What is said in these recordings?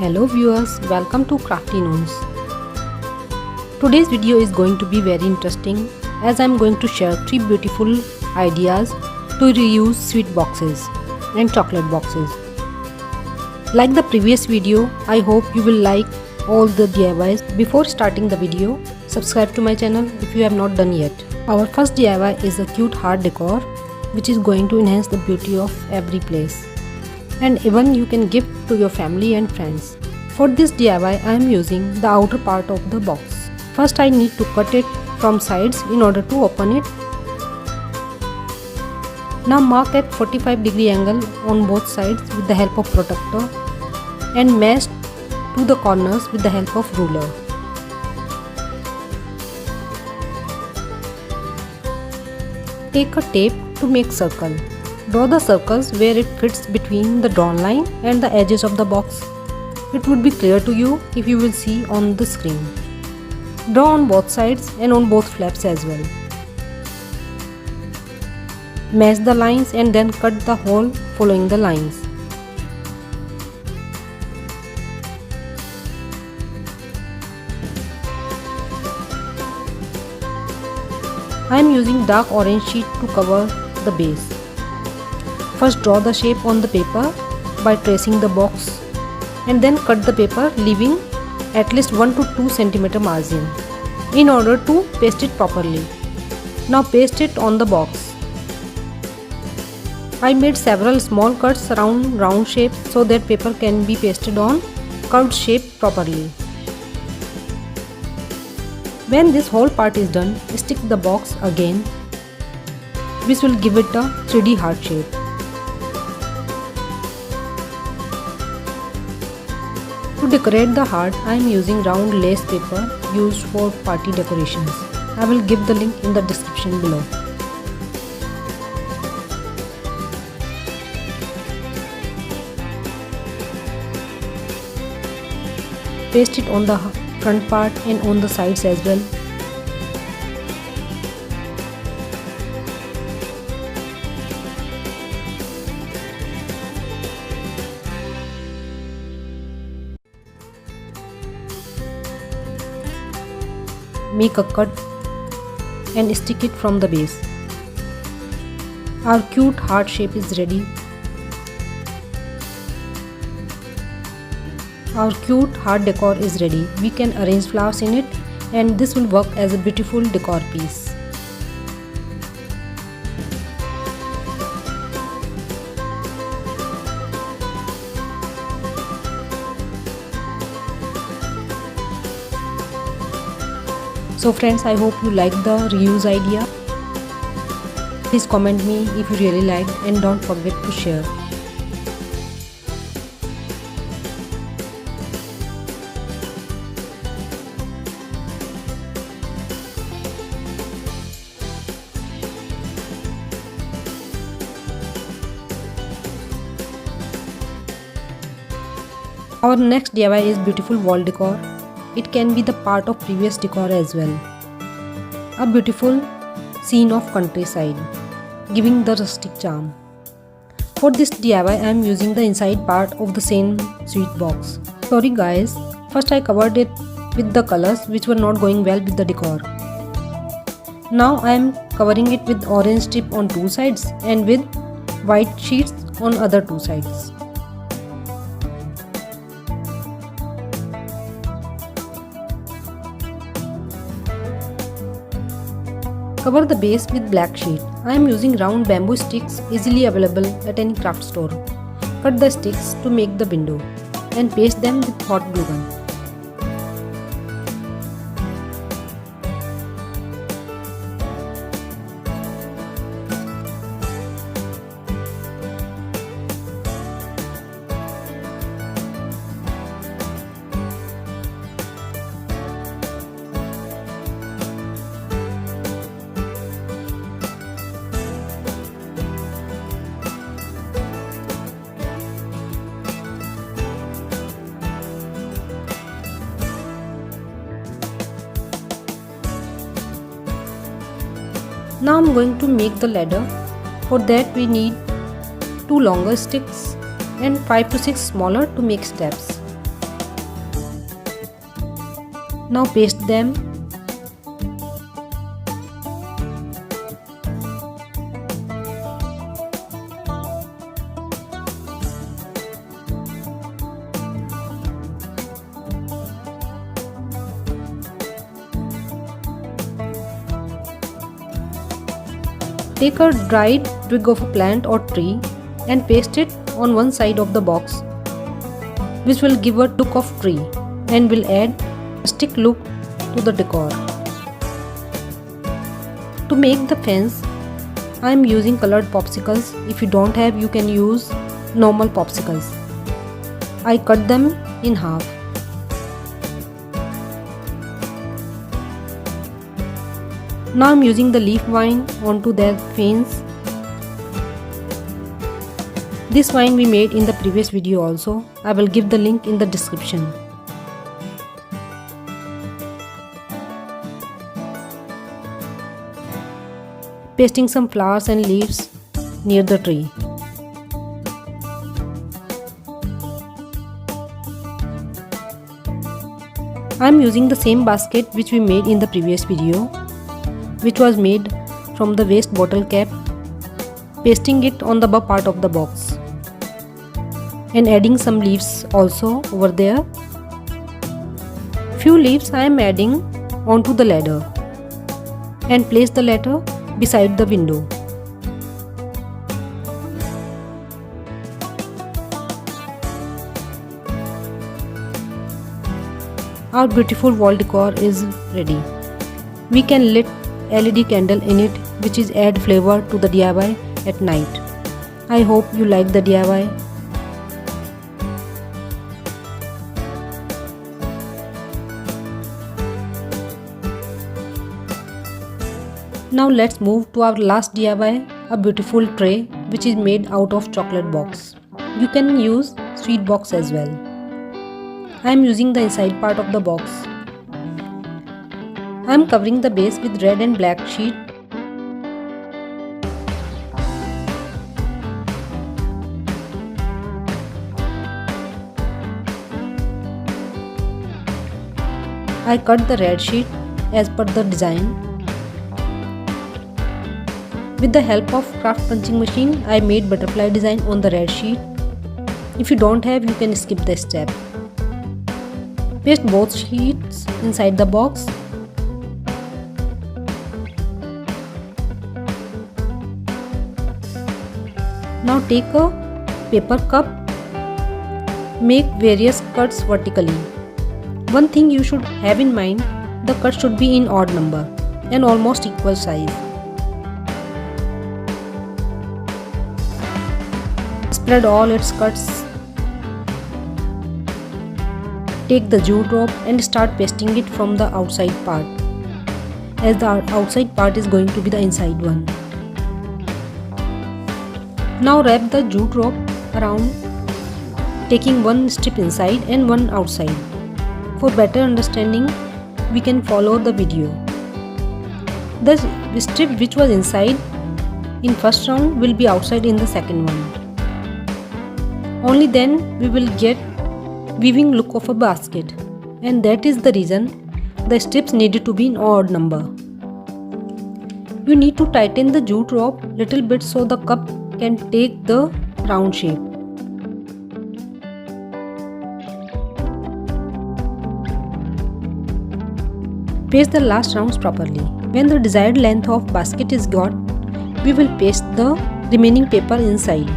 Hello viewers, welcome to Crafty Noons. Today's video is going to be very interesting as I am going to share 3 beautiful ideas to reuse sweet boxes and chocolate boxes. Like the previous video, I hope you will like all the DIYs. Before starting the video, subscribe to my channel if you have not done yet. Our first DIY is a cute heart decor which is going to enhance the beauty of every place. And even you can give to your family and friends. For this DIY I am using the outer part of the box. First I need to cut it from sides in order to open it. Now mark at 45° angle on both sides with the help of protractor and mesh to the corners with the help of ruler. Take a tape to make circle. Draw the circles where it fits between the drawn line and the edges of the box. It would be clear to you if you will see on the screen. Draw on both sides and on both flaps as well. Mesh the lines and then cut the hole following the lines. I am using dark orange sheet to cover the base. First draw the shape on the paper by tracing the box and then cut the paper leaving at least 1 to 2 cm margin in order to paste it properly. Now paste it on the box. I made several small cuts around round shapes so that paper can be pasted on curved shape properly. When this whole part is done, stick the box again, which will give it a 3D heart shape. To decorate the heart, I am using round lace paper used for party decorations. I will give the link in the description below. Paste it on the front part and on the sides as well. Make a cut and stick it from the base. Our cute heart shape is ready. Our cute heart decor is ready. We can arrange flowers in it and this will work as a beautiful decor piece. So friends, I hope you like the reuse idea. Please comment me if you really liked and don't forget to share. Our next DIY is beautiful wall decor. It can be the part of previous decor as well. A beautiful scene of countryside, giving the rustic charm. For this DIY, I am using the inside part of the same sweet box. Sorry guys, first I covered it with the colors which were not going well with the decor. Now I am covering it with orange strip on 2 sides and with white sheets on other 2 sides. Cover the base with black sheet. I am using round bamboo sticks easily available at any craft store. Cut the sticks to make the window and paste them with hot glue gun. Now I am going to make the ladder. For that we need 2 longer sticks and 5 to 6 smaller to make steps. Now paste them. Take a dried twig of a plant or tree and paste it on one side of the box, which will give a look of tree and will add a stick look to the decor. To make the fence, I am using colored popsicles. If you don't have, you can use normal popsicles. I cut them in half. Now I am using the leaf vine onto their fence. This vine we made in the previous video also. I will give the link in the description. Pasting some flowers and leaves near the tree. I am using the same basket which we made in the previous video, which was made from the waste bottle cap, pasting it on the above part of the box and adding some leaves also over there. Few leaves I am adding onto the ladder and place the ladder beside the window. Our beautiful wall decor is ready. We can lit LED candle in it, which is add flavor to the DIY at night. I hope you like the DIY. Now let's move to our last DIY, a beautiful tray which is made out of chocolate box. You can use sweet box as well. I am using the inside part of the box. I am covering the base with red and black sheet. I cut the red sheet as per the design. With the help of craft punching machine, I made butterfly design on the red sheet. If you don't have, you can skip this step. Paste both sheets inside the box. Now take a paper cup, make various cuts vertically. One thing you should have in mind, the cut should be in odd number and almost equal size. Spread all its cuts. Take the jute rope and start pasting it from the outside part, as the outside part is going to be the inside one. Now wrap the jute rope around, taking one strip inside and one outside. For better understanding, we can follow the video. The strip which was inside in first round will be outside in the second one. Only then we will get weaving look of a basket, and that is the reason the strips needed to be in odd number. You need to tighten the jute rope little bit so the cup can take the round shape. Paste the last rounds properly. When the desired length of basket is got, we will paste the remaining paper inside.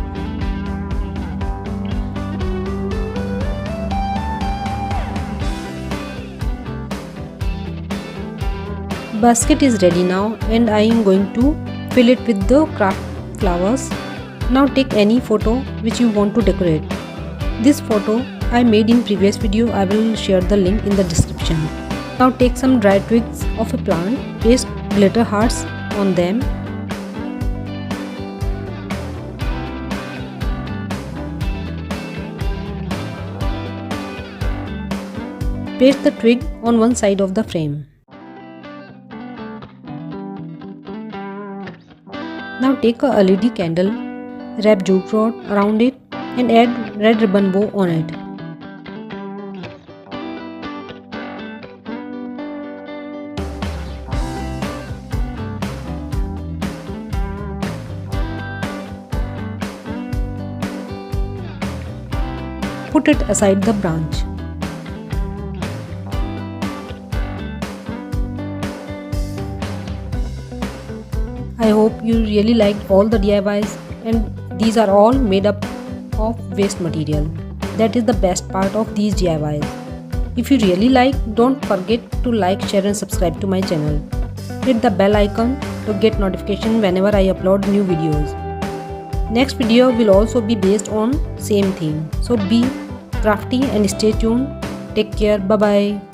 Basket is ready now, and I am going to fill it with the craft flowers. Now take any photo which you want to decorate. This photo I made in previous video. I will share the link in the description. Now take some dry twigs of a plant, paste glitter hearts on them. Paste the twig on one side of the frame. Now take a LED candle, wrap jute rod around it and add red ribbon bow on it. put it aside the branch. I hope you really liked all the DIYs, and these are all made up of waste material. That is the best part of these DIYs. If you really like, don't forget to like, share and subscribe to my channel. Hit the bell icon to get notification whenever I upload new videos. Next video will also be based on same theme. So be crafty and stay tuned. Take care. Bye bye.